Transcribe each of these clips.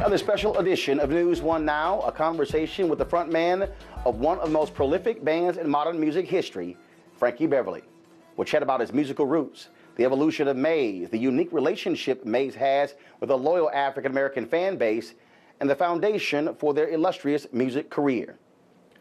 Another special edition of News One Now, a conversation with the front man of one of the most prolific bands in modern music history, Frankie Beverly. We'll chat about his musical roots, the evolution of aMAZE, the unique relationship aMAZE has with a loyal African-American fan base, and the foundation for their illustrious music career.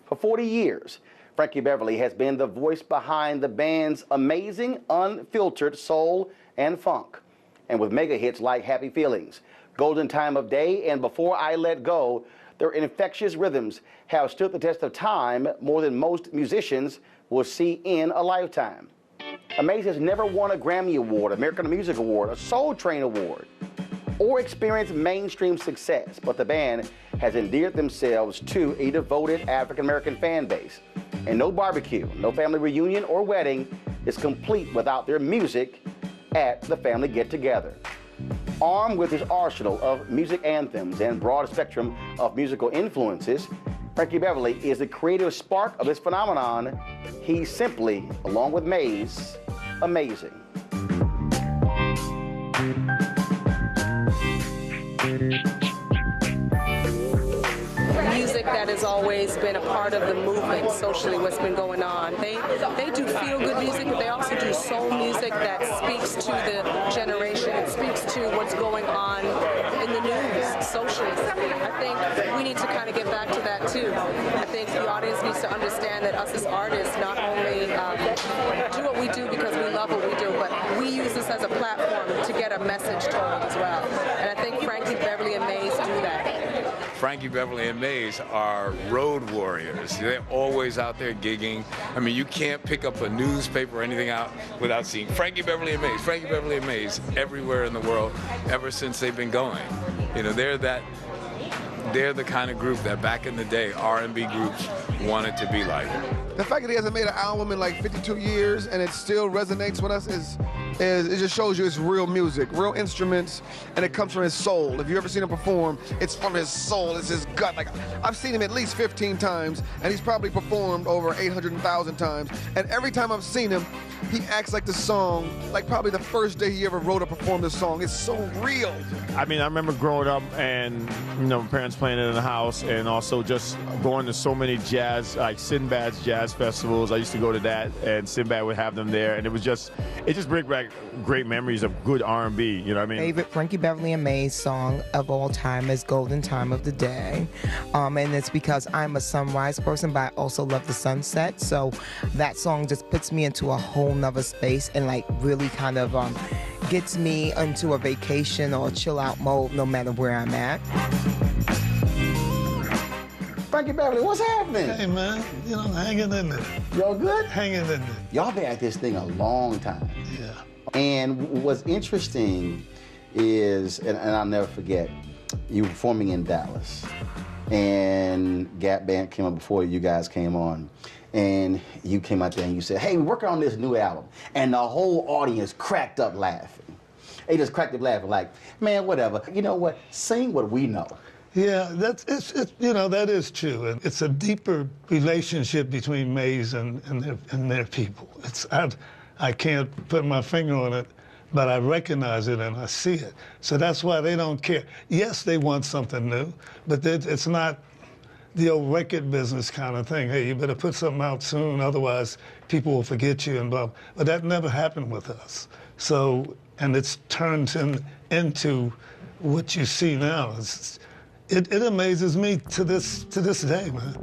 For 40 years, Frankie Beverly has been the voice behind the band's amazing, unfiltered soul and funk. And with mega hits like Happy Feelings, Golden Time of Day, and Before I Let Go, their infectious rhythms have stood the test of time more than most musicians will see in a lifetime. aMAZE has never won a Grammy Award, American Music Award, a Soul Train Award, or experienced mainstream success, but the band has endeared themselves to a devoted African-American fan base. And no barbecue, no family reunion or wedding is complete without their music at the family get-together. Armed with his arsenal of music anthems and broad spectrum of musical influences, Frankie Beverly is the creative spark of this phenomenon. He's simply, along with aMAZE, amazing. Music that has always been a part of the movement socially, what's been going on. They do feel-good music, but they also do soul music that speaks to the generation. It speaks to what's going on in the news socially. I think we need to kind of get back to that too. I think the audience needs to understand that us as artists not only do what we do because we love what we do, but we use this as a platform to get a message told as well. And I think Frankie Beverly and aMAZE do that. Frankie Beverly and aMAZE are road warriors. They're always out there gigging. I mean, you can't pick up a newspaper or anything out without seeing Frankie Beverly and aMAZE, Frankie Beverly and aMAZE everywhere in the world ever since they've been going. You know, they're the kind of group that back in the day R&B groups wanted to be like. The fact that he hasn't made an album in like 52 years and it still resonates with us is it just shows you it's real music, real instruments, and it comes from his soul. If you ever seen him perform, it's from his soul, it's his gut. Like, I've seen him at least 15 times, and he's probably performed over 800,000 times. And every time I've seen him, he acts like the song, like probably the first day he ever wrote or performed the song. It's so real. I mean, I remember growing up and, you know, parents playing it in the house, and also just going to so many jazz, like Sinbad's jazz festivals. I used to go to that, and Sinbad would have them there, and it just brings back great memories of good R&B, you know what I mean? Favorite Frankie Beverly and aMAZE song of all time is Golden Time of the Day. And it's because I'm a sunrise person, but I also love the sunset. So that song just puts me into a whole nother space and like really kind of gets me into a vacation or a chill out mode no matter where I'm at. Frankie Beverly, what's happening? Hey man, you know, hanging in there. Y'all good? Hanging in there. Y'all been at this thing a long time. Yeah. And what's interesting is, and I'll never forget, you were performing in Dallas, and Gap Band came up before you guys came on, and you came out there and you said, hey, we're working on this new album, and the whole audience cracked up laughing. They just cracked up laughing like, man, whatever. You know what? Sing what we know. Yeah, you know, that is true. And it's a deeper relationship between aMAZE and their people. I can't put my finger on it, but I recognize it and I see it. So that's why they don't care. Yes, they want something new, but it's not the old record business kind of thing. Hey, you better put something out soon, otherwise people will forget you and blah. But that never happened with us. So, and it's turned into what you see now. It amazes me to this day, man.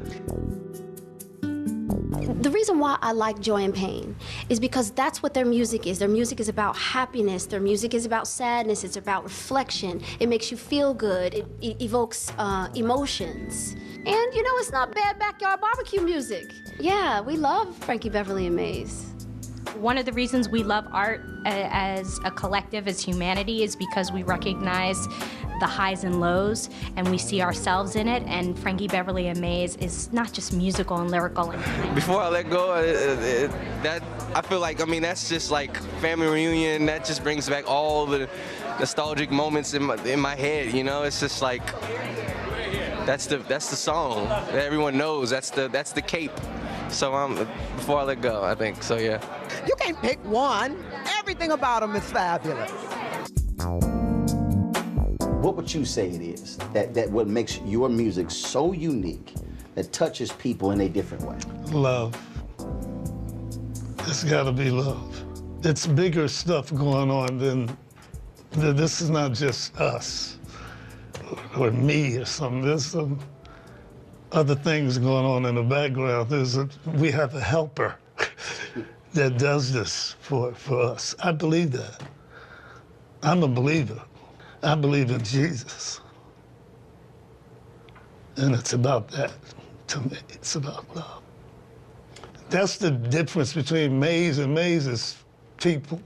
The reason why I like Joy and Pain is because that's what their music is. Their music is about happiness. Their music is about sadness. It's about reflection. It makes you feel good. It evokes emotions. And, you know, it's not bad backyard barbecue music. Yeah, we love Frankie Beverly and aMAZE. One of the reasons we love art as a collective, as humanity, is because we recognize the highs and lows, and we see ourselves in it, and Frankie Beverly and aMAZE is not just musical and lyrical. Before I Let Go, I feel like, I mean, that's just like family reunion. That just brings back all the nostalgic moments in my head, you know? It's just like, that's the song that everyone knows. That's the cape. So Before I Let Go, I think, so yeah. You can't pick one. Everything about them is fabulous. what would you say it is that what makes your music so unique that touches people in a different way? Love. It's gotta be love. It's bigger stuff going on than, this is not just us or me or something. There's some other things going on in the background. We have a helper that does this for us. I believe that. I'm a believer. I believe in Jesus. And it's about that, to me. It's about love. That's the difference between Maze and Maze's people.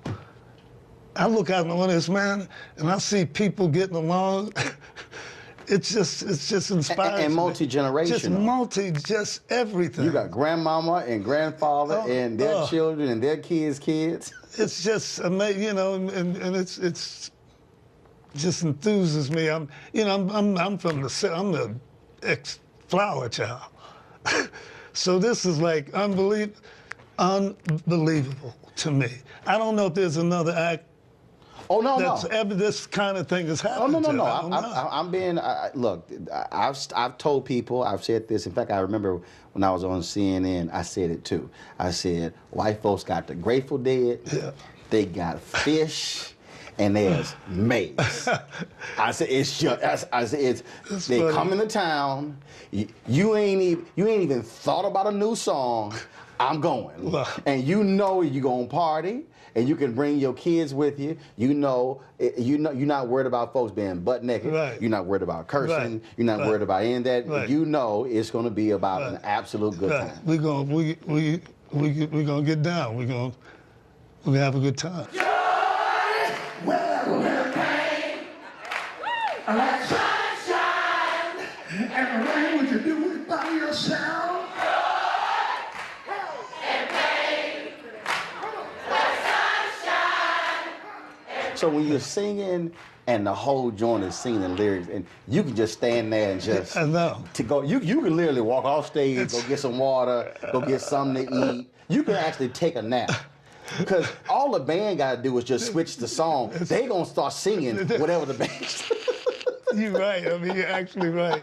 I look out on this, man, and I see people getting along. It's just inspiring. And multi-generational. Just everything. You got grandmama and grandfather and their children and their kids' kids. It's just amazing, you know, and it's just enthuses me. I'm from I'm the ex-flower child. So this is like unbelievable to me. I don't know if there's another act that's ever this kind of thing has happened. No. I'm being, look, I've told people, I've said this. In fact, I remember when I was on CNN, I said it too. I said, white folks got the Grateful Dead, they got Fish, and there's Maze. I said, it's just, they come into town, you ain't even thought about a new song, I'm going. And you know you're gonna party, and you can bring your kids with you. You know you're not worried about folks being butt naked. Right. You're not worried about cursing. Right. You're not worried about any of that. Right. You know it's gonna be about an absolute good time. We're gonna get down. We're gonna have a good time. Well, pain, like sunshine, and rain, would you do it by yourself? So when you're singing and the whole joint is singing the lyrics, and you can just stand there and just you can literally walk off stage, go get some water, go get something to eat. You can actually take a nap. Because all the band got to do is just switch the song. They gonna start singing whatever the band. You're right. I mean, you're actually right.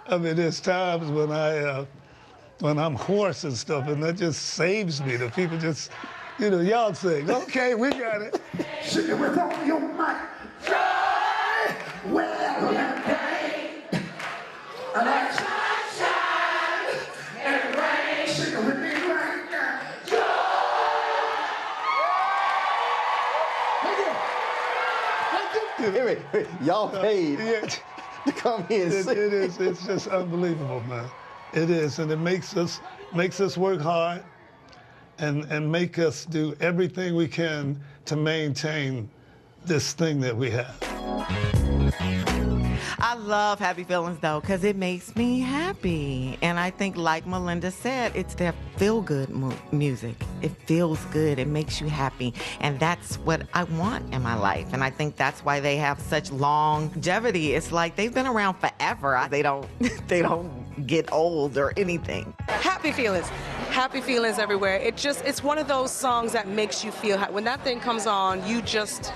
I mean, there's times when I'm hoarse and stuff, and that just saves me. The people just, you know, y'all sing. Okay, we got it. Sing it with all your might. Joy, well, and pain, like sunshine and rain. Sing it with me right now. Joy. Y'all paid to come here and sing. It is. It's just unbelievable, man. It is, and it makes us work hard, and make us do everything we can to maintain this thing that we have. I love Happy Feelings, though, because it makes me happy. And I think, like Melinda said, it's their feel-good music. It feels good. It makes you happy. And that's what I want in my life. And I think that's why they have such longevity. It's like they've been around forever. They don't get old or anything. Happy Feelings. Happy feelings everywhere. It's one of those songs that makes you feel happy. When that thing comes on, it just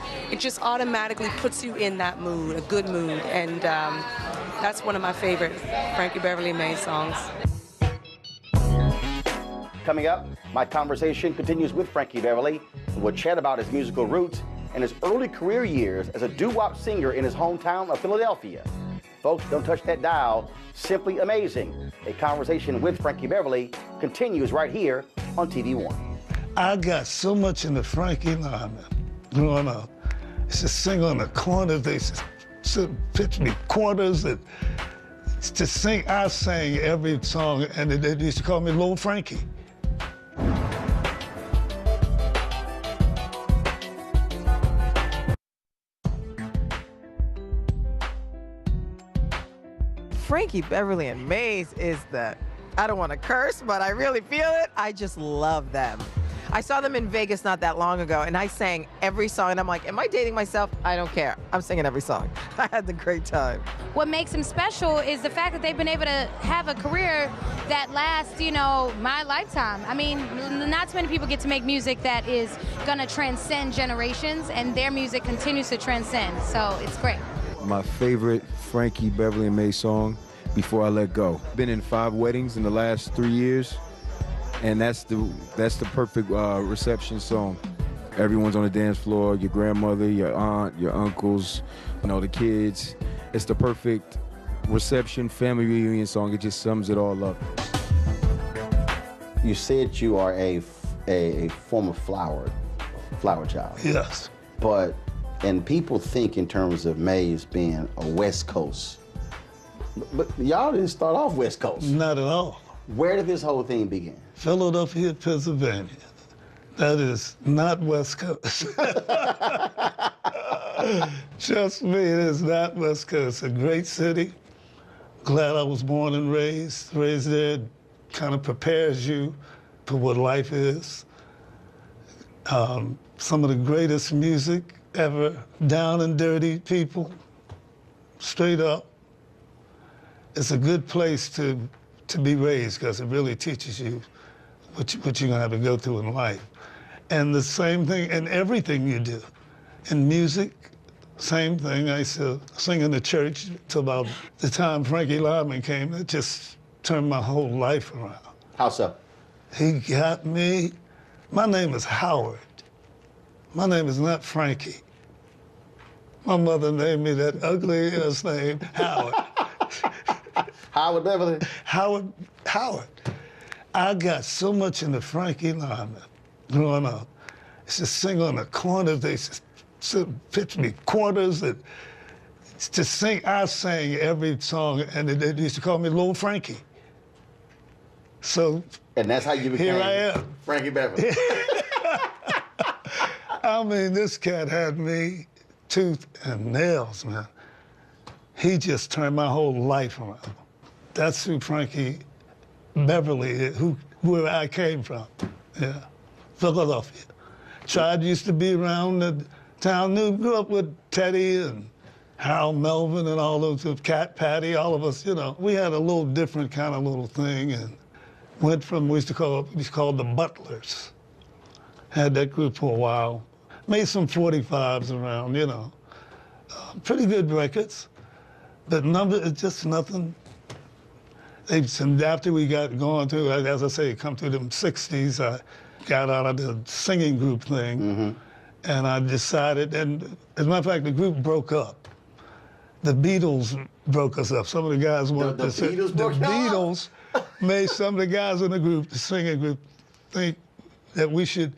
automatically puts you in that mood, a good mood. And that's one of my favorite Frankie Beverly and Maze songs. Coming up, my conversation continues with Frankie Beverly. We'll chat about his musical roots and his early career years as a doo-wop singer in his hometown of Philadelphia. Folks, don't touch that dial. Simply amazing. A conversation with Frankie Beverly continues right here on TV One. I got so much in the Frankie line growing up. It's just sing on the corners. They just pitch me quarters and to sing. I sang every song, and they used to call me Little Frankie. Frankie Beverly and Maze is I don't want to curse, but I really feel it. I just love them. I saw them in Vegas not that long ago, and I sang every song, and I'm like, am I dating myself? I don't care. I'm singing every song. I had the great time. What makes them special is the fact that they've been able to have a career that lasts, my lifetime. I mean, not too many people get to make music that is going to transcend generations, and their music continues to transcend, so it's great. my favorite Frankie Beverly and Maze song, Before I Let Go. Been in 5 weddings in the last 3 years, and that's the perfect reception song. Everyone's on the dance floor, your grandmother, your aunt, your uncles, you know, the kids. It's the perfect reception, family reunion song. It just sums it all up. You said you are a former flower child. Yes. And people think in terms of Maze being a West Coast, but y'all didn't start off West Coast. Not at all. Where did this whole thing begin? Philadelphia, Pennsylvania. That is not West Coast. Trust me, it is not West Coast. It's a great city. Glad I was born and raised there. Kind of prepares you for what life is. Some of the greatest music ever. Down and dirty people, straight up. It's a good place to be raised because it really teaches you what you're gonna have to go through in life. And the same thing in everything you do. In music, same thing. I used to sing in the church till about the time Frankie Lyman came. It just turned my whole life around. How so? He got me. My name is Howard. My name is not Frankie. My mother named me that ugly-ass name, Howard. Howard Beverly? Howard. I got so much into Frankie Lyman growing up. I used to sing on the corners. They used to pitch me quarters and to sing. I sang every song, and they used to call me Little Frankie. So and that's how you became here I am. Frankie Beverly. I mean, this cat had me tooth and nails, man. He just turned my whole life around. That's who Frankie Beverly is, where I came from. Yeah, Philadelphia. Tried used to be around the town. Grew up with Teddy and Harold Melvin and all those, Cat Patty, all of us, you know. We had a little different kind of little thing, and went from, we used to call the Butlers. Had that group for a while. Made some 45s around, you know. Pretty good records, but it's just nothing. After we got going through, as I say, come through them 60s, I got out of the singing group thing, and I decided, and as a matter of fact, the group broke up. The Beatles broke us up. Some of the guys wanted to say, the Beatles made some of the guys in the group, the singing group, think that we should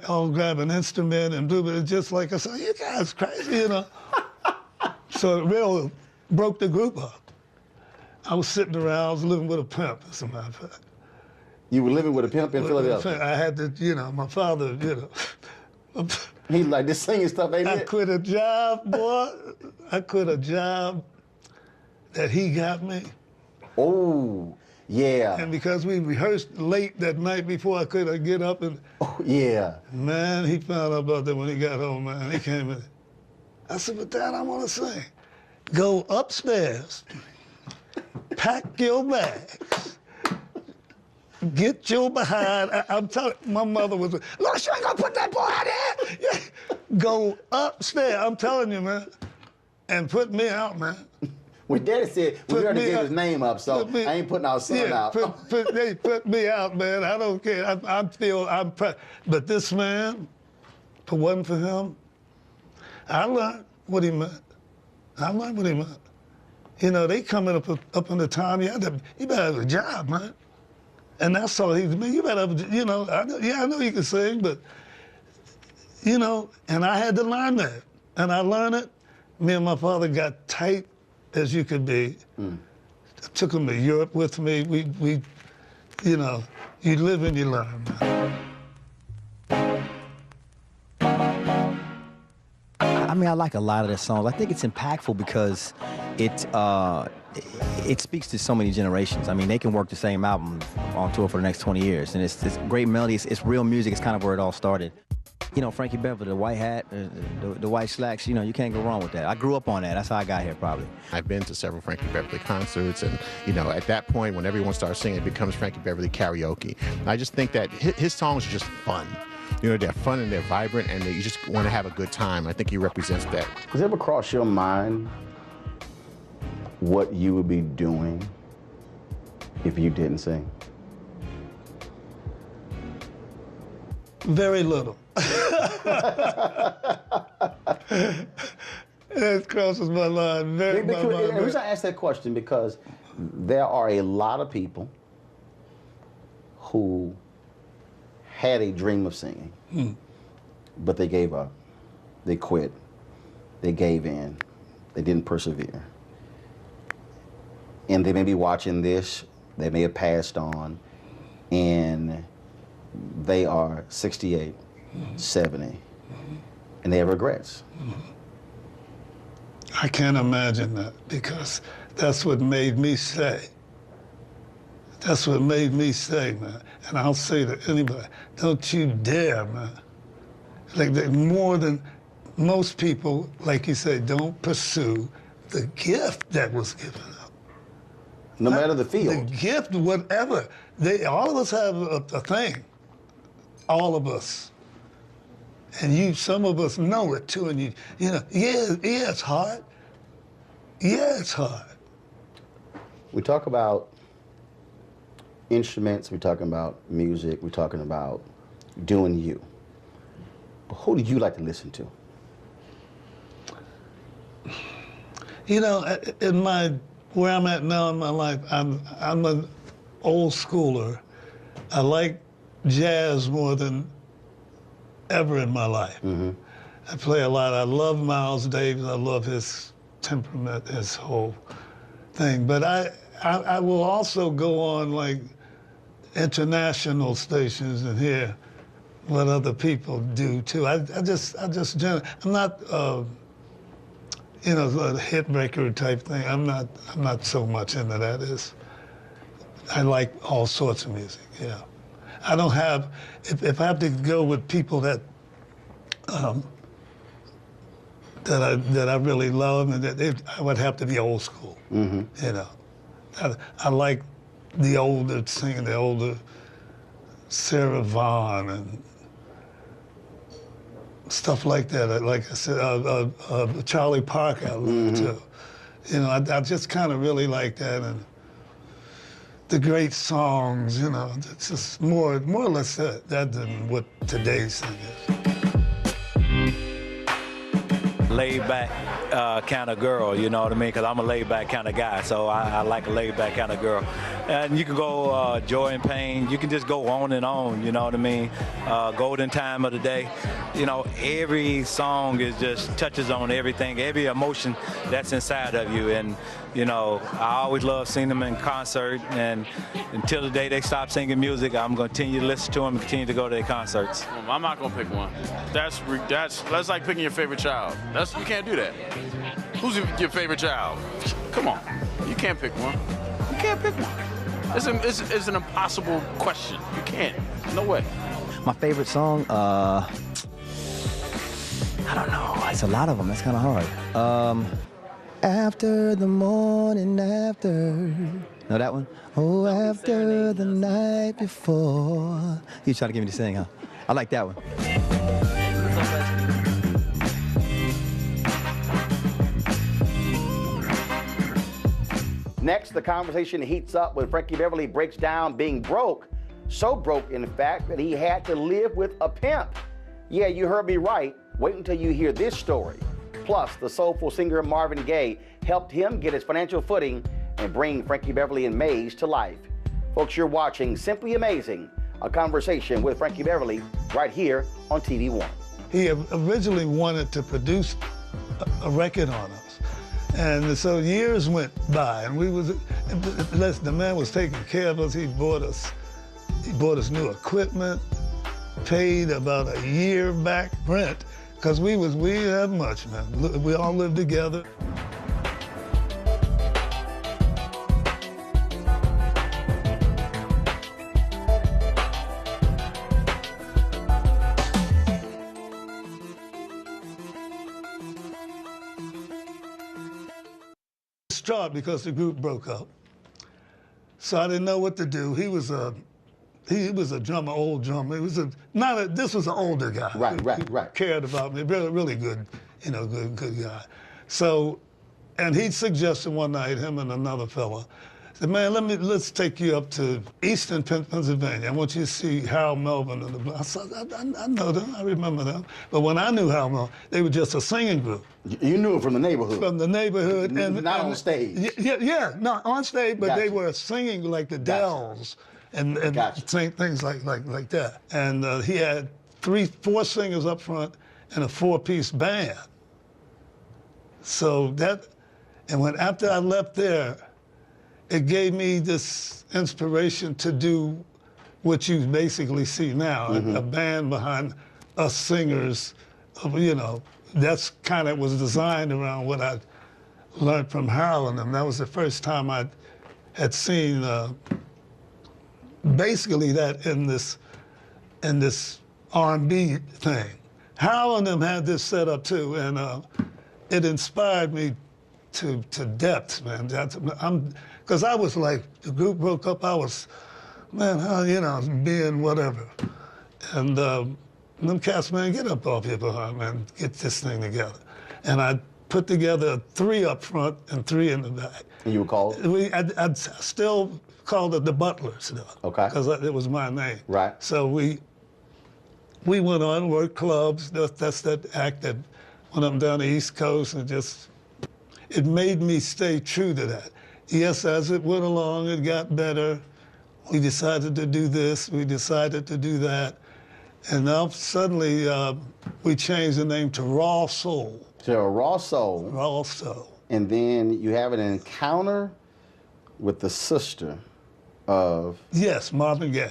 all grab an instrument and do it. Just like I said, you guys crazy, you know. So it really broke the group up. I was sitting around, I was living with a pimp, as a matter of fact. You were living with a pimp in Philadelphia? I had to, you know, my father, you know. He like, this singing stuff ain't it? I quit a job, boy. I quit a job that he got me. Oh, yeah. And because we rehearsed late that night before I could get up and... Oh, yeah. Man, he found out about that when he got home, man. He came in. I said, but Dad, I want to sing. Go upstairs, pack your bags, get your behind. I'm telling you, my mother was, look, you ain't gonna put that boy out there. Go upstairs, I'm telling you, man, and put me out, man. Well, Daddy said, we already gave his name up, so I ain't putting our son out. They put me out, man. I don't care. I'm proud. But this man, if it wasn't for him, I learned what he meant. I learned what he meant. You know, they coming up in the time, you better have a job, man. And that's all he mean. You better have, you know, I know you can sing, but, you know, and I had to learn that. And I learned it. Me and my father got tight as you could be. I took him to Europe with me. We, you know, you live and you learn, man. I mean, I like a lot of their songs. I think it's impactful because it speaks to so many generations. I mean, they can work the same album on tour for the next 20 years. And it's great melodies, it's real music, it's kind of where it all started. You know, Frankie Beverly, the white hat, the white slacks, you know, you can't go wrong with that. I grew up on that. That's how I got here, probably. I've been to several Frankie Beverly concerts, and, you know, at that point, when everyone starts singing, it becomes Frankie Beverly karaoke. I just think that his songs are just fun. they're fun and they're vibrant and you just want to have a good time. I think he represents that. Does it ever cross your mind what you would be doing if you didn't sing? Very little. That crosses my mind. The reason I ask that question because there are a lot of people who had a dream of singing, but they gave up. They quit. They gave in. They didn't persevere. And they may be watching this. They may have passed on, and they are 68, 70, and they have regrets. I can't imagine that because that's what made me stay. That's what made me stay, man. And I'll say to anybody, don't you dare, man. Like more than most people, like you say, don't pursue the gift that was given up. No matter the field. The gift, whatever. All of us have a thing. All of us. And some of us know it too, and yeah, it's hard. Yeah, it's hard. We talk about instruments, we're talking about music, we're talking about doing you. But who do you like to listen to? Where I'm at now in my life, I'm an old schooler. I like jazz more than ever in my life. I play a lot. I love Miles Davis. I love his temperament, his whole thing. But I will also go on like international stations and hear what other people do too. I'm not a hit breaker type thing. I'm not so much into that. I like all sorts of music. Yeah. I don't have, if I have to go with people that I really love, and I would have to be old school. I like the older singing, the older Sarah Vaughan and stuff like that. Like I said, Charlie Parker I love too. I just kind of really like that. And the great songs, it's just more or less that than what today's thing is. Laid back kind of girl, you know what I mean? Because I'm a laid back kind of guy, so I like a laid back kind of girl. And you can go Joy and Pain, you can just go on and on, you know what I mean? Golden Time of the Day. Every song just touches on everything, every emotion that's inside of you. And I always love seeing them in concert, and until the day they stop singing music, I'm going to continue to listen to them and continue to go to their concerts. I'm not going to pick one. That's like picking your favorite child. You can't do that. Who's your favorite child? Come on. You can't pick one. You can't pick one. It's an impossible question. You can't. No way. My favorite song, I don't know. It's a lot of them. That's kind of hard. After the morning after. Know that one? Oh, after the night before. You trying to get me to sing, huh? I like that one. Next, the conversation heats up when Frankie Beverly breaks down being broke. So broke, in fact, that he had to live with a pimp. Yeah, you heard me right. Wait until you hear this story. Plus, the soulful singer Marvin Gaye helped him get his financial footing and bring Frankie Beverly and Maze to life. Folks, you're watching Simply Amazing, a conversation with Frankie Beverly right here on TV One. He originally wanted to produce a record on us. And so years went by, and the man was taking care of us. He bought us new equipment, paid about a year back rent, because we didn't have much, man. We all lived together. Distraught because the group broke up. So I didn't know what to do. He was he was a drummer, old drummer. It was this was an older guy. Right. Cared about me, really good, good guy. So, and he suggested one night, him and another fella, said, man, let's take you up to Eastern Pennsylvania. I want you to see Harold Melvin and the. I said, I know them, I remember them. But when I knew Harold Melvin, they were just a singing group. You knew it from the neighborhood. From the neighborhood, and not on stage. Yeah, not on stage, but they were singing like the Dells and sing things like that. And he had 4 singers up front and a 4-piece band. So after I left there, it gave me this inspiration to do what you basically see now, a band behind us singers. That's kind of was designed around what I learned from Harold, and that was the first time I had seen basically that in this R&B thing. Harold and them had this set up too, and it inspired me to depth, man. Because I was like, the group broke up, I was, man, being whatever. And them cats, man, get up off your behind, man, get this thing together. And I put together 3 up front and 3 in the back. And you were called? I'd still called it the Butlers, though. Okay. Because it was my name. Right. So we went on, worked clubs. That's that act that went up and down the East Coast, and it made me stay true to that. Yes, as it went along, it got better. We decided to do this, we decided to do that. And now suddenly we changed the name to Raw Soul. To Raw Soul. Raw Soul. And then you have an encounter with the sister of... Yes, Marvin Gaye.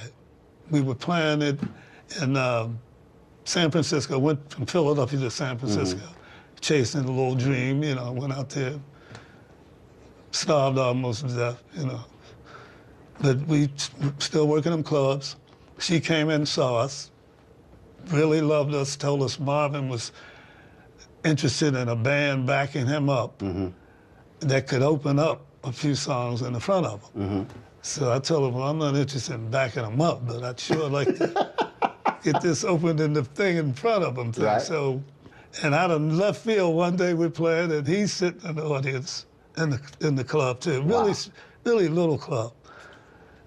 We were playing it in San Francisco, went from Philadelphia to San Francisco, chasing a little dream, went out there, starved almost to death, But we still working in clubs. She came in and saw us, really loved us, told us Marvin was interested in a band backing him up that could open up a few songs in the front of him. So I told him, well, I'm not interested in backing him up, but I'd sure like to get this opened in the thing in front of him. Right. So, and out of left field, one day we're playing, and he's sitting in the audience in the club too. Really, really little club.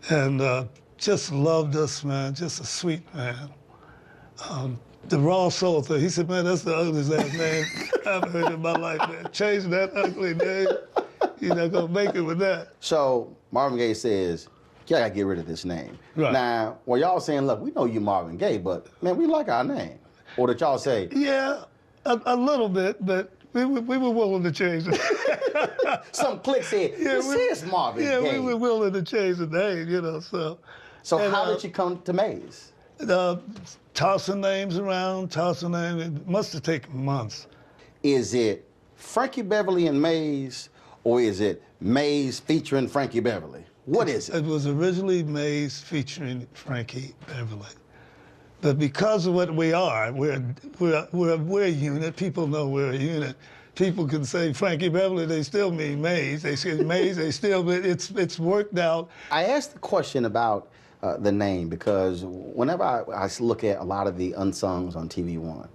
And just loved us, man, just a sweet man. The Raw Soul thing, he said, man, that's the ugliest ass name I've heard in my life, man. Change that ugly name. You're not gonna make it with that. So Marvin Gaye says, y'all gotta get rid of this name. Right. Now, well, y'all saying, look, we know you Marvin Gaye, but man, we like our name. Or did y'all say? Yeah, a little bit, but we were willing to change it. Some clique said, this is Marvin Gaye. Yeah, we were willing to change the name, so. So how did you come to Maze? Tossing names around, it must have taken months. Is it Frankie Beverly and Maze, or is it Maze featuring Frankie Beverly? What is it? It was originally Maze featuring Frankie Beverly. But because of what we are, we're a unit. People know we're a unit. People can say Frankie Beverly, they still mean Maze. They say Maze, they still, but it's worked out. I asked the question about the name because whenever I look at a lot of the unsungs on TV One,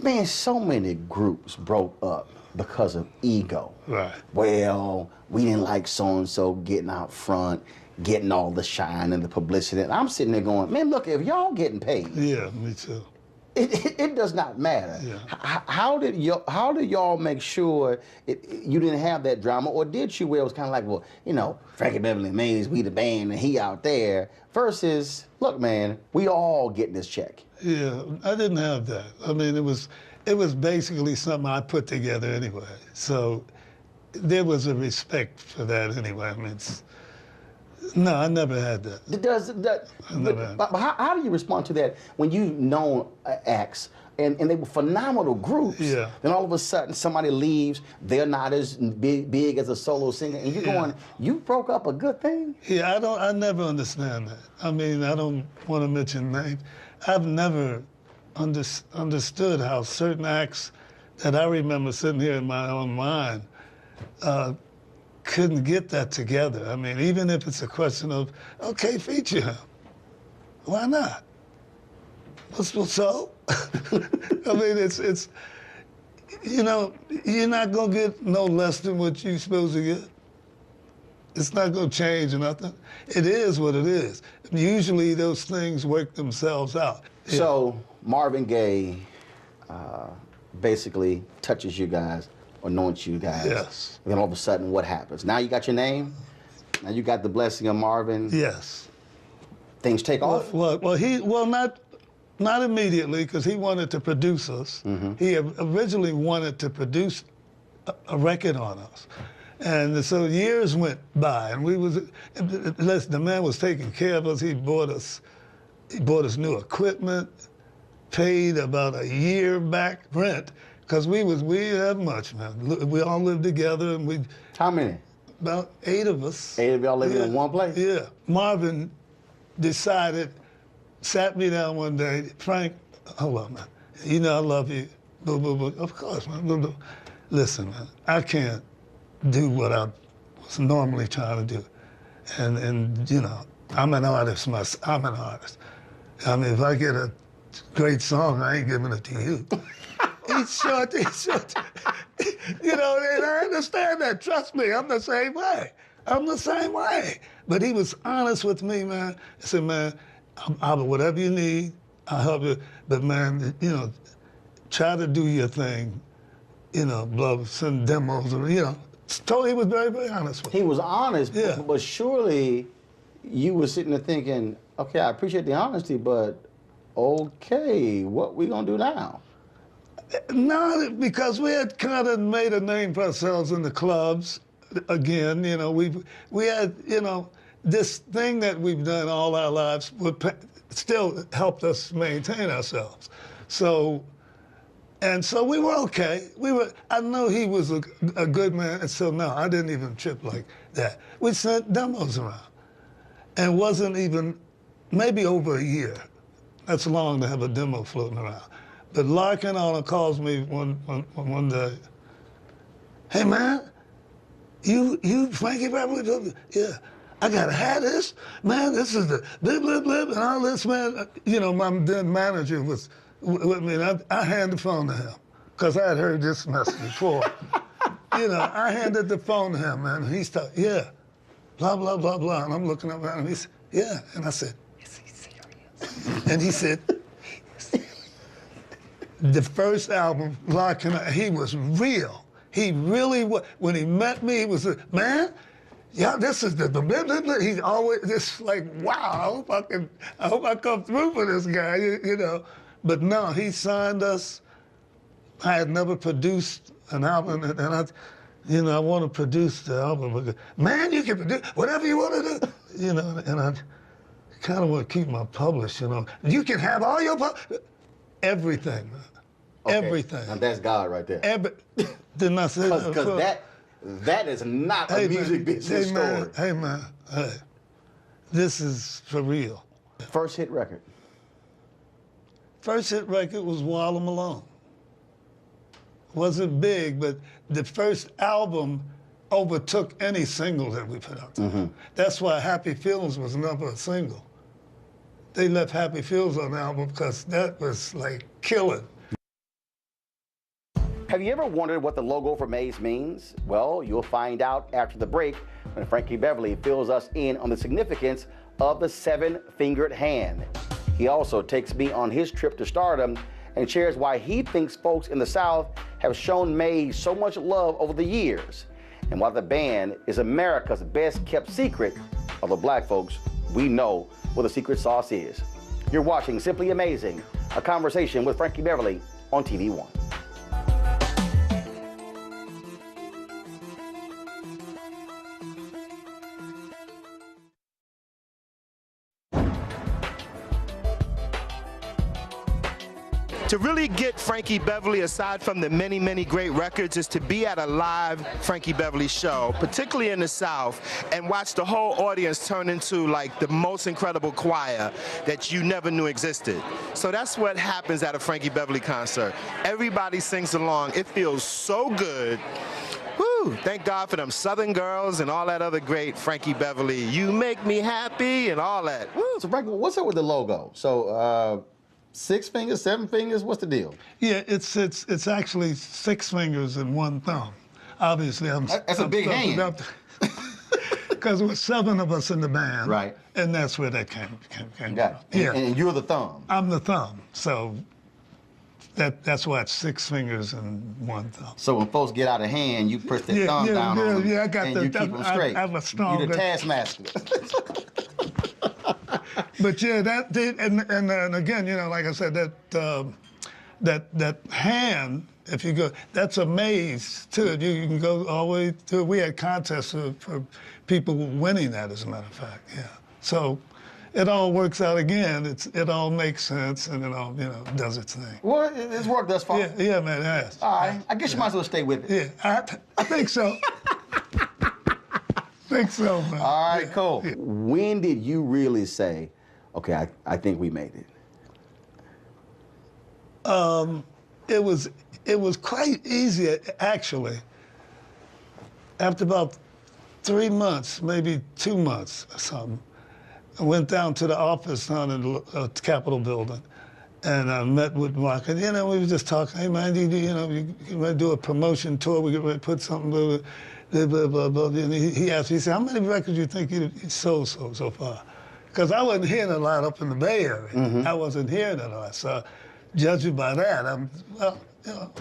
man, so many groups broke up because of ego. Right. Well, we didn't like so-and-so getting out front, getting all the shine and the publicity. And I'm sitting there going, man, look, if y'all getting paid. Yeah, me too. It does not matter. Yeah. How did y'all make sure you didn't have that drama, or did you where it was kind of like, well, Frankie Beverly and Maze, we the band, and he out there, versus, look, man, we all getting this check. Yeah, I didn't have that. I mean, it was basically something I put together anyway. So there was a respect for that anyway. I mean, no, I never had that. But how do you respond to that when you've known acts and they were phenomenal groups? Yeah. Then all of a sudden somebody leaves, they're not as big as a solo singer, and you're going, you broke up a good thing? Yeah, I never understand that. I mean, I don't want to mention names. I've never understood how certain acts that I remember sitting here in my own mind couldn't get that together. I mean, even if it's a question of, okay, feature him. Why not? What's so? I mean, it's, you know, you're not gonna get no less than what you're supposed to get. It's not gonna change nothing. It is what it is. Usually those things work themselves out. So Marvin Gaye basically touches you guys, anoints you guys. Yes. And then all of a sudden, what happens? Now you got your name. Now you got the blessing of Marvin. Yes. Things take off. Well, not immediately, because he wanted to produce us. He originally wanted to produce a record on us. And so years went by, and the man was taking care of us. He bought us new equipment, paid about a year back rent, because we didn't have much, man. We all lived together, and How many? About 8 of us. 8 of y'all living in one place? Yeah. Marvin sat me down one day, Frank, hold on, man. You know I love you. Boo, boo, boo. Of course, man. Boo, boo. Listen, man, I can't do what I was normally trying to do. And you know, I'm an artist myself. I'm an artist. I mean, if I get a great song, I ain't giving it to you. He's short. You know, and I understand that. Trust me, I'm the same way. I'm the same way. But he was honest with me, man. He said, man, I'll whatever you need, I'll help you. But man, you know, try to do your thing. You know, send demos, or you know. He was very, very honest with me. He was honest, yeah. But surely you were sitting there thinking, okay, I appreciate the honesty, but okay, what we gonna do now? No, because we had kind of made a name for ourselves in the clubs. Again, you know, we had, you know, this thing that we've done all our lives still helped us maintain ourselves. So we were okay. I know he was a good man, and so no, I didn't even trip like that. We sent demos around, and wasn't even, maybe over a year. That's long to have a demo floating around. But Larkin calls me one day. Hey man, you Frankie Beverly? Yeah. I gotta have this, man. This is the blip blip blip and all this, man. You know, my then manager was with me, and I handed the phone to him because I had heard this message before. You know, I handed the phone to him, man. And he's talking, yeah, blah blah blah blah, and I'm looking up at him. He said, yeah, and I said, is he serious? And he said, the first album, Larkin, he was real. He really was. When he met me, he was man. Yeah, this is the blah, blah, blah. He's always just like, wow. I hope I come through for this guy. You know, but no, he signed us. I had never produced an album, and I want to produce the album. Man, you can produce whatever you want to do. You know, and I kind of want to keep my publish. You know, you can have all your everything, man. Okay. Everything. Now that's God right there. Didn't I say that? Because that is not a music business story. Hey man, hey, this is for real. First hit record. First hit record was While I'm Alone. Wasn't big, but the first album overtook any single that we put out there. That's why Happy Feelings was never a single. They left Happy Feelings on the album because that was like killing. Have you ever wondered what the logo for aMAZE means? Well, you'll find out after the break when Frankie Beverly fills us in on the significance of the 7-fingered hand. He also takes me on his trip to stardom and shares why he thinks folks in the South have shown aMAZE so much love over the years, and why the band is America's best kept secret, although black folks, we know what the secret sauce is. You're watching Simply aMAZEing, a conversation with Frankie Beverly on TV One. To really get Frankie Beverly, aside from the many, many great records, is to be at a live Frankie Beverly show, particularly in the South, and watch the whole audience turn into like the most incredible choir that you never knew existed. So that's what happens at a Frankie Beverly concert. Everybody sings along. It feels so good. Woo! Woo! Thank God for them Southern girls and all that other great Frankie Beverly. You make me happy and all that. Woo! So Frankie, what's up with the logo? So 6 fingers, 7 fingers, what's the deal? Yeah, it's actually 6 fingers and 1 thumb. Obviously, That's a big hand. Because there were 7 of us in the band. Right. And that's where that came from. Yeah. And you're the thumb. I'm the thumb. So that's why it's 6 fingers and 1 thumb. So when folks get out of hand, you push that thumb down on them, I got and the, you keep them straight. I'm a strong. You're the taskmaster. But yeah, that did, and again, you know, like I said, that hand, if you go, that's aMAZE too. You can go all the way to. We had contests for people winning that, as a matter of fact. Yeah. So it all works out again. It all makes sense, and it all, you know, does its thing. Well, it's worked thus far. Yeah, man, it has. All right. I guess you might as well stay with it. Yeah, I think so. think so, man. All right, cool. When did you really say, okay, I think we made it? It was quite easy, actually. After about 3 months, maybe 2 months or something, I went down to the office down in the Capitol building, and I met with Mark, and you know, we were just talking, hey man, you ready to do a promotion tour, we get ready to put something, blah, blah, blah, blah. And he asked me, he said, how many records do you think you sold so far? Because I wasn't hearing a lot up in the Bay Area. Mm-hmm. I wasn't hearing a lot, so judging by that, well, you know,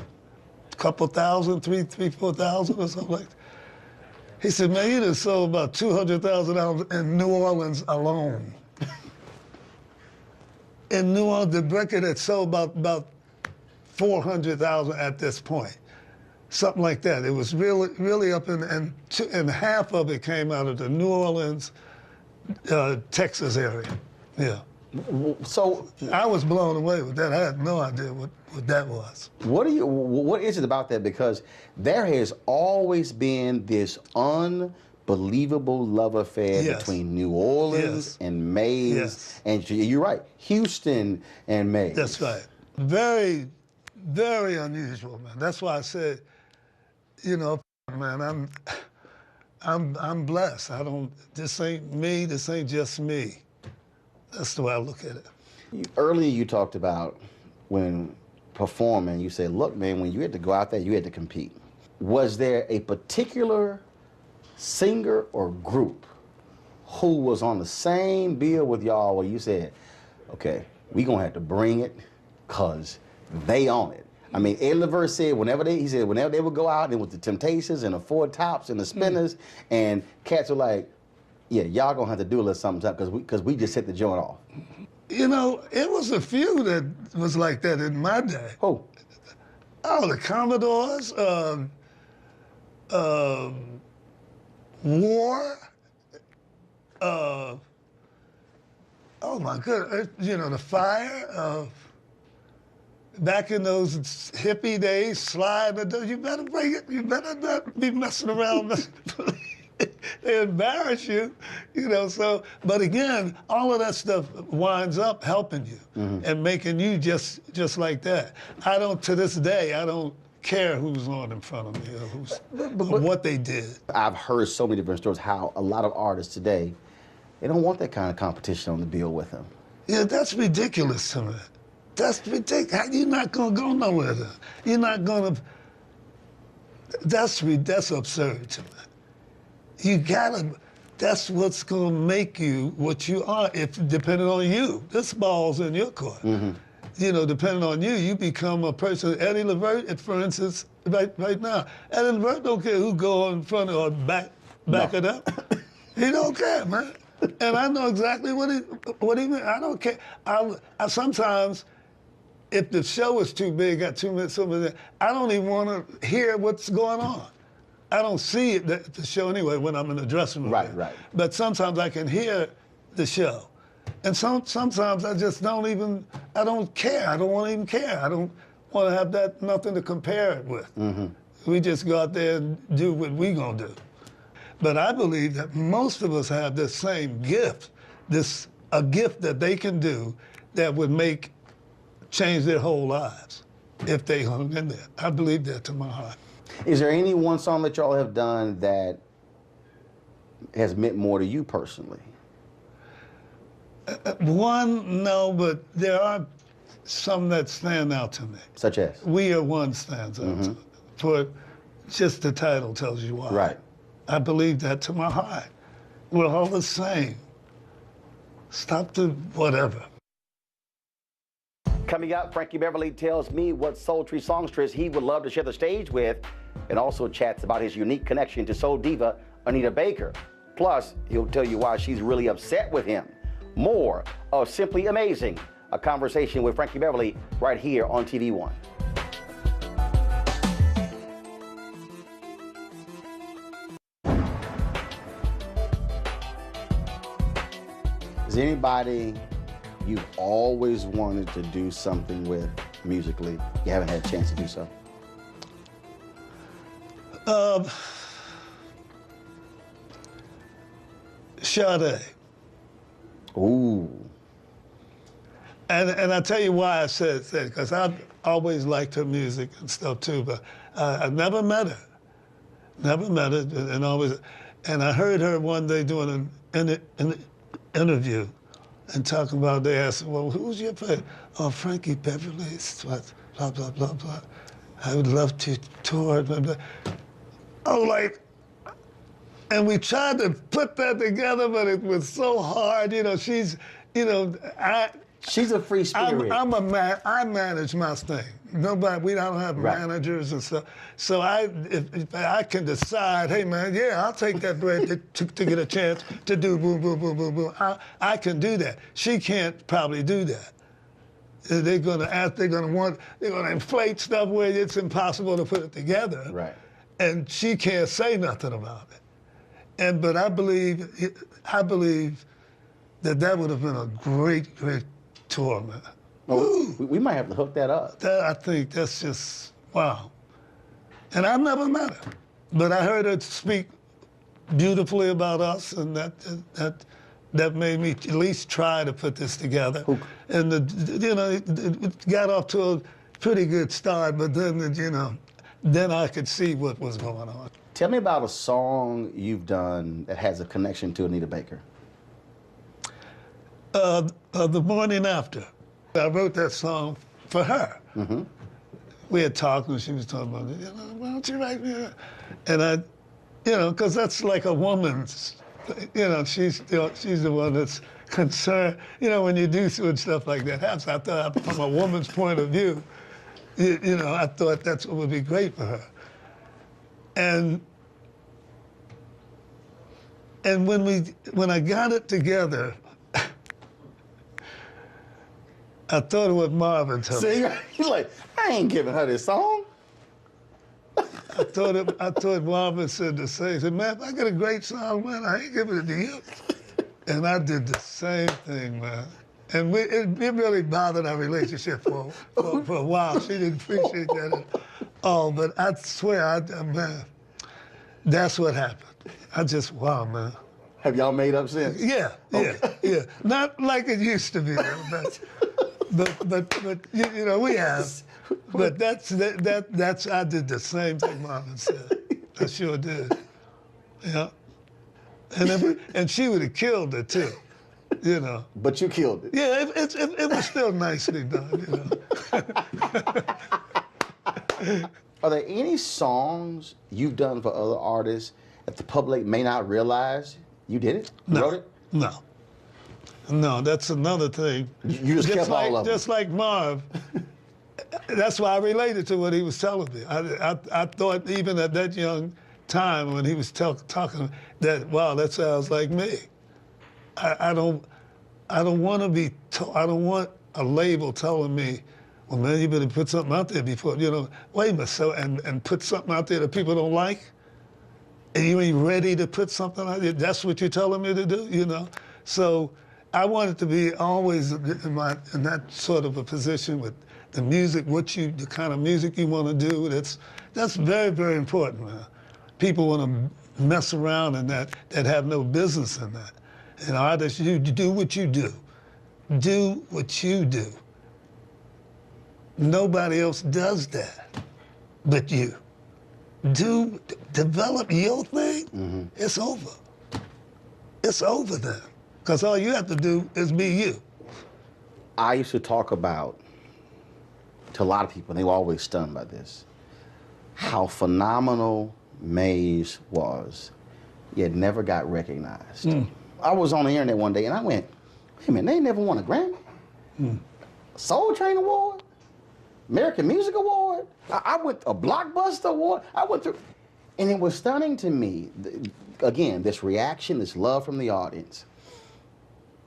a couple thousand, 4,000 or something like that. He said, man, you just sold about $200,000 in New Orleans alone. In New Orleans, the record had sold about 400,000 at this point. Something like that. It was really up and half of it came out of the New Orleans, Texas area. Yeah. So I was blown away with that. I had no idea what that was. What is it about that? Because there has always been this unbelievable love affair between New Orleans and aMAZE. Yes. And you're right, Houston and aMAZE. That's right. Very, very unusual, man. That's why I said, you know, man, I'm blessed. This ain't me, this ain't just me. That's the way I look at it. Earlier you talked about when performing, you said, look, man, when you had to go out there, you had to compete. Was there a particular singer or group who was on the same bill with y'all where you said, okay, we gonna have to bring it because they own it? I mean, Eddie Levert said whenever they would go out, it was the Temptations and the Four Tops and the Spinners, and cats were like, yeah, y'all gonna have to do a little something because we just set the joint off. You know, it was a few that was like that in my day. Who? Oh, the Commodores, War, oh my goodness, you know, the Fire, back in those hippie days, Slide, you better bring it, you better not be messing around. They embarrass you, you know, so, but again, all of that stuff winds up helping you and making you just like that. To this day, I don't care who's on in front of me or what they did. I've heard so many different stories how a lot of artists today, they don't want that kind of competition on the bill with them. Yeah, that's ridiculous to me. That's ridiculous. You're not gonna go nowhere then. You're not gonna, that's absurd to me. You gotta, that's what's gonna make you what you are, depending on you. This ball's in your court. You know, depending on you, you become a person. Eddie Levert, for instance, right now, Eddie Levert don't care who go in front or back it up. He don't care, man. And I know exactly what he meant. I don't care. I sometimes, if the show is too big, got 2 minutes, I don't even want to hear what's going on. I don't see it at the show anyway when I'm in the dressing room. Right. But sometimes I can hear the show. And sometimes I just don't care. I don't want to even care. I don't want to have nothing to compare it with. We just go out there and do what we gonna do. But I believe that most of us have this same gift, a gift that they can do that would change their whole lives if they hung in there. I believe that to my heart. Is there any one song that y'all have done that has meant more to you personally? One, no, but there are some that stand out to me. Such as? We Are One stands out to me. For just the title tells you why. Right. I believe that to my heart. We're all the same. Stop the whatever. Coming up, Frankie Beverly tells me what sultry songstress he would love to share the stage with, and also chats about his unique connection to soul diva Anita Baker. Plus, he'll tell you why she's really upset with him. More of Simply aMAZEing, a conversation with Frankie Beverly right here on TV One. Is there anybody you've always wanted to do something with musically, you haven't had a chance to do so? Sade. Ooh. And I tell you why I said that, because I've always liked her music and stuff too, but I've never met her. Never met her, and I heard her one day doing an interview and talking about, they asked, well, who's your favorite? Oh, Frankie Beverly, blah, blah, blah, blah. I would love to tour, blah, blah. Oh, like, and we tried to put that together, but it was so hard. You know, she's, you know, she's a free spirit. I manage my thing. Nobody, we don't have managers and stuff. So if I can decide, hey man, yeah, I'll take that break to get a chance to do boom, boom, boom, boom, boom. I can do that. She can't probably do that. They're gonna inflate stuff where it's impossible to put it together. Right. And she can't say nothing about it. But I believe that would have been a great, great tour, man. Oh, we might have to hook that up. I think that's just, wow. And I've never met her, but I heard her speak beautifully about us, and that made me at least try to put this together. Ooh. And it got off to a pretty good start, but then, then I could see what was going on. Tell me about a song you've done that has a connection to Anita Baker. The Morning After. I wrote that song for her. Mm-hmm. We had talked, and she was talking about, why don't you write me a... And I, because that's like a woman's, she's the one that's concerned. When you do stuff like that happens, I thought from a woman's point of view, I thought that's what would be great for her. And when I got it together, I thought of what Marvin told me. See, he's like, I ain't giving her this song. I thought Marvin said the same. He said, man, if I got a great song, man, I ain't giving it to you. And I did the same thing, man. And it really bothered our relationship for a while. She didn't appreciate that at all. But I swear, man, that's what happened. Wow, man. Have y'all made up since? Yeah, yeah. Not like it used to be, but we have. But that's I did the same thing Marvin said. I sure did. Yeah. And she would have killed it too, But you killed it. Yeah, it was still nicely done, Are there any songs you've done for other artists that the public may not realize you did it? You wrote it? No, that's another thing. You just kept all of them. Just like Marv. That's why I related to what he was telling me. I thought even at that young time when he was talking that, wow, that sounds like me. I don't want to be. I don't want a label telling me, well, man, you better put something out there before wait a minute. So and put something out there that people don't like, and you ain't ready to put something out there. That's what you're telling me to do, So I wanted to be always in that sort of a position with the music, the kind of music you want to do. That's very, very important, man. People want to mess around in that have no business in that. And artists, you do what you do. Do what you do. Nobody else does that but you. develop your thing, it's over. It's over then. Because all you have to do is be you. I used to talk about, to a lot of people, and they were always stunned by this, how phenomenal Maze was, yet never got recognized. I was on the internet one day and I went, wait a minute, they never won a Grammy? Soul Train Award? American Music Award? I went a Blockbuster Award? I went through, and it was stunning to me, again, this reaction, this love from the audience.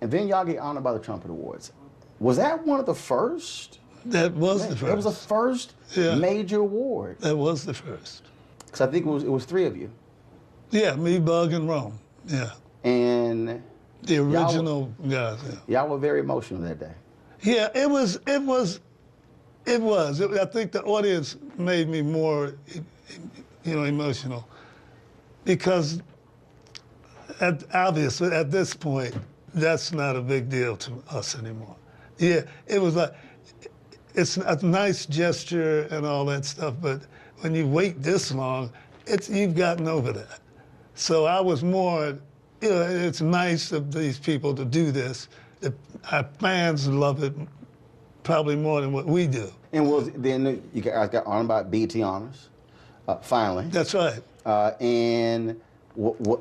And then y'all get honored by the Trumpet Awards. Was that one of the first? That was the first. That was the first major award. That was the first. Because I think it was three of you. Yeah, me, Bug, and Rome. Yeah. And the original guys. Y'all were very emotional that day. Yeah, it was. I think the audience made me more, emotional, because obviously at this point, that's not a big deal to us anymore. Yeah, it was like, it's a nice gesture and all that stuff, but when you wait this long, you've gotten over that. So I was more, it's nice of these people to do this. Our fans love it probably more than what we do. And then you guys got honored by BET Honors, finally. That's right. And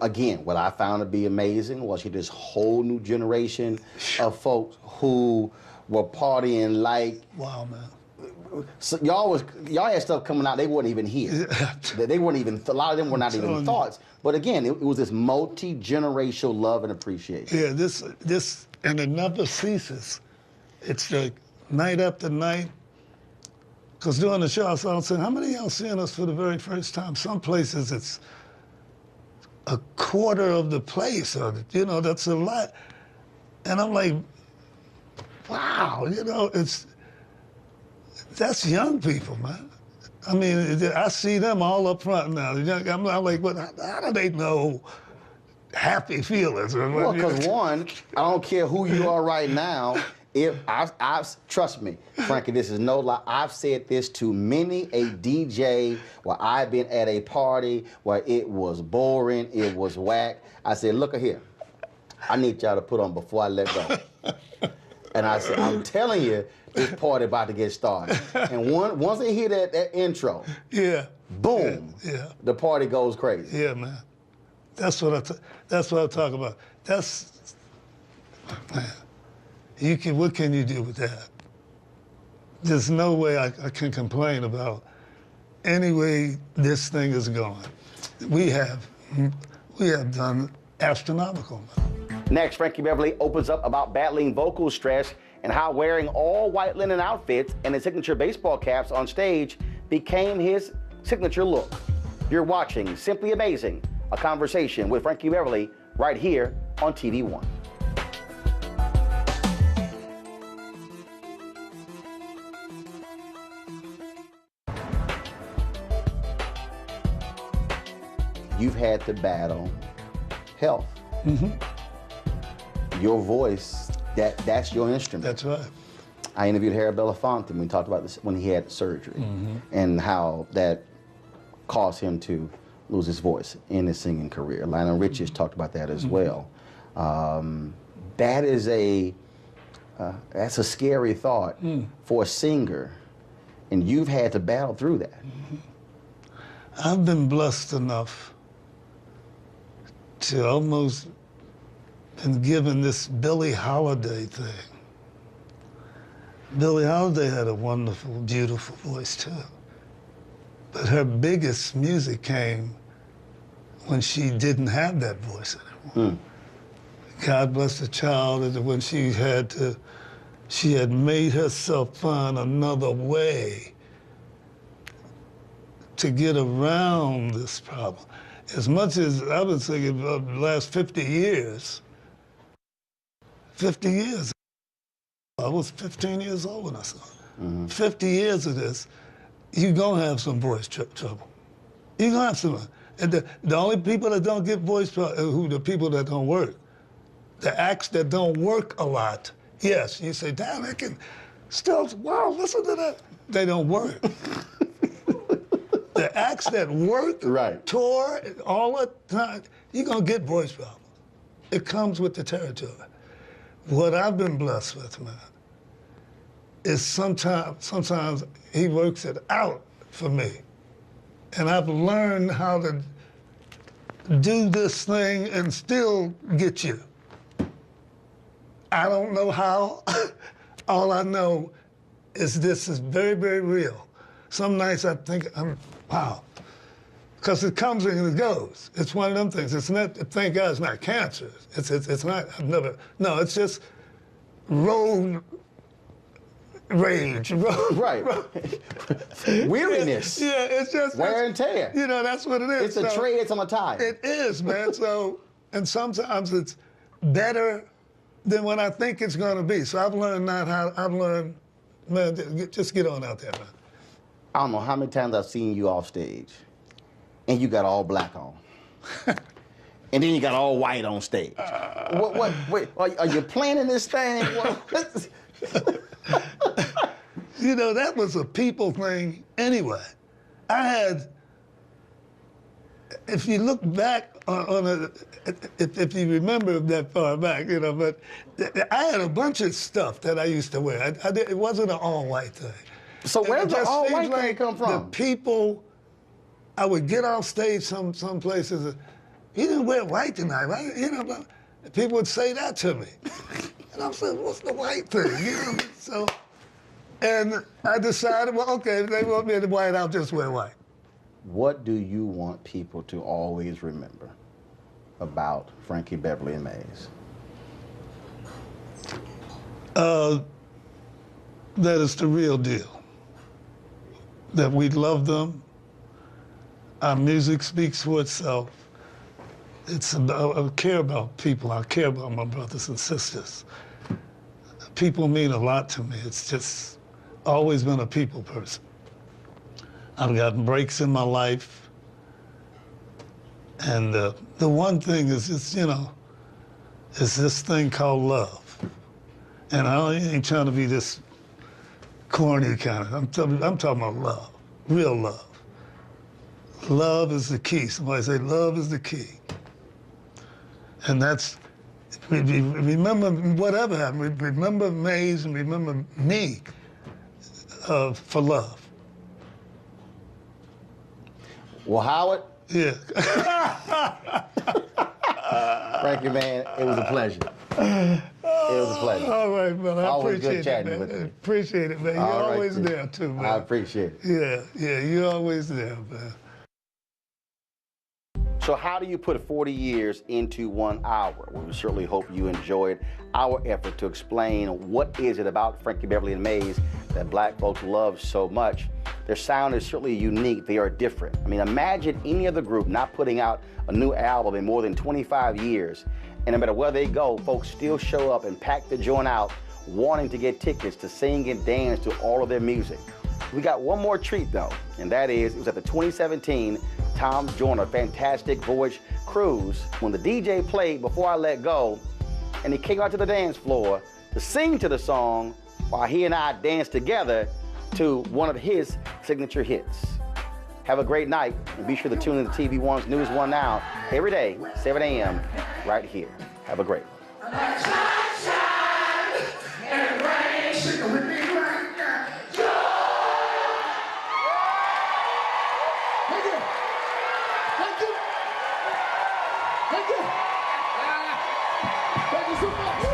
again, what I found to be amazing was this whole new generation of folks who were partying like. Wow, man. So y'all had stuff coming out they weren't even here. They weren't even, a lot of them were not even thoughts. But again, it was this multi-generational love and appreciation. Yeah, this, and it never ceases. It's like night after night. Because during the show, I was saying, how many of y'all seeing us for the very first time? Some places it's a quarter of the place, or, that's a lot. And I'm like, wow, that's young people, man. I mean, I see them all up front now. I'm like, but how do they know happy feelings? Well, because one, I don't care who you are right now. Trust me, Frankie, this is no lie. I've said this to many a DJ where I've been at a party where it was boring, it was whack. I said, look here, I need y'all to put on Before I Let Go. And I said, I'm telling you, this party about to get started. And once they hear that intro, boom, the party goes crazy. Yeah, man. That's what I talk about. Man. What can you do with that? There's no way I can complain about any way this thing is going. We have done astronomical. Next, Frankie Beverly opens up about battling vocal stress and how wearing all white linen outfits and his signature baseball caps on stage became his signature look. You're watching Simply aMAZEing, a conversation with Frankie Beverly right here on TV One. You've had to battle health. Your voice, that's your instrument. That's right. I interviewed Harry Belafonte when we talked about this when he had surgery and how that caused him to lose his voice in his singing career. Lionel Richie has talked about that as well. That is that's a scary thought for a singer, and you've had to battle through that. I've been blessed enough to almost been given this Billie Holiday thing. Billie Holiday had a wonderful, beautiful voice too. But her biggest music came when she didn't have that voice anymore. God bless the child, and when she had made herself find another way to get around this problem. As much as I've been singing the last 50 years, 50 years. I was 15 years old when I started. 50 years of this, you're gonna have some voice trouble. You're gonna have some. And the only people that don't get voice trouble are the people that don't work. The acts that don't work a lot, yes, you say, damn, they can still, wow, listen to that. They don't work. The acts acts, that work, right, tour, all the time, you're gonna get voice problems. It comes with the territory. What I've been blessed with, man, is sometimes he works it out for me. And I've learned how to do this thing and still get you. I don't know how. All I know is this is very, very real. Some nights I think, wow. Because it comes and it goes. It's one of them things. It's not, thank God it's not cancer. It's not, no, it's just road rage. Right. Weariness. Yeah, it's just. Wear and tear. You know, that's what it is. It's a tread on a tire. It is, man. So, and sometimes it's better than what I think it's going to be. So I've learned man, just get on out there, man. I don't know how many times I've seen you off stage, and you got all black on. And then you got all white on stage. Wait, are you planning this thing? You know, that was a people thing anyway. I had, if you look back on it, if you remember that far back, you know, but I had a bunch of stuff that I used to wear. It wasn't an all-white thing. So where did the all-white thing come from? The people, I would get off stage some places, you didn't wear white tonight, right? You know, people would say that to me. And I'm saying, what's the white thing? You know, so, and I decided, well, okay, if they want me in white, I'll just wear white. What do you want people to always remember about Frankie Beverly and Maze? That it's the real deal. That we love them. Our music speaks for itself. It's about, I care about people. I care about my brothers and sisters. People mean a lot to me. It's just always been a people person. I've gotten breaks in my life. And the one thing is, it's, you know, is this thing called love. And I ain't trying to be this corny kind of, I'm talking about love, real love. Love is the key. Somebody say love is the key. And that's, remember whatever happened, remember Maze and remember me for love. Well, Howard. Yeah. Frankie, man, it was a pleasure. It was a pleasure. All right, man. I always appreciate good chatting it, man. with you. Appreciate it, man. You're All right, always too. there, too, man. I appreciate it. Yeah, you're always there, man. So how do you put 40 years into 1 hour? Well, we certainly hope you enjoyed our effort to explain what is it about Frankie Beverly and Maze that black folks love so much. Their sound is certainly unique. They are different. I mean, imagine any other group not putting out a new album in more than 25 years. And no matter where they go, folks still show up and pack the joint out, wanting to get tickets to sing and dance to all of their music. We got one more treat, though, and that is, it was at the 2017 Tom Joyner Fantastic Voyage Cruise when the DJ played Before I Let Go, and he came out to the dance floor to sing to the song while he and I danced together to one of his signature hits. Have a great night, and be sure to tune in to TV One's News One Now every day, 7 a.m. right here. Have a great one. Thank you so much.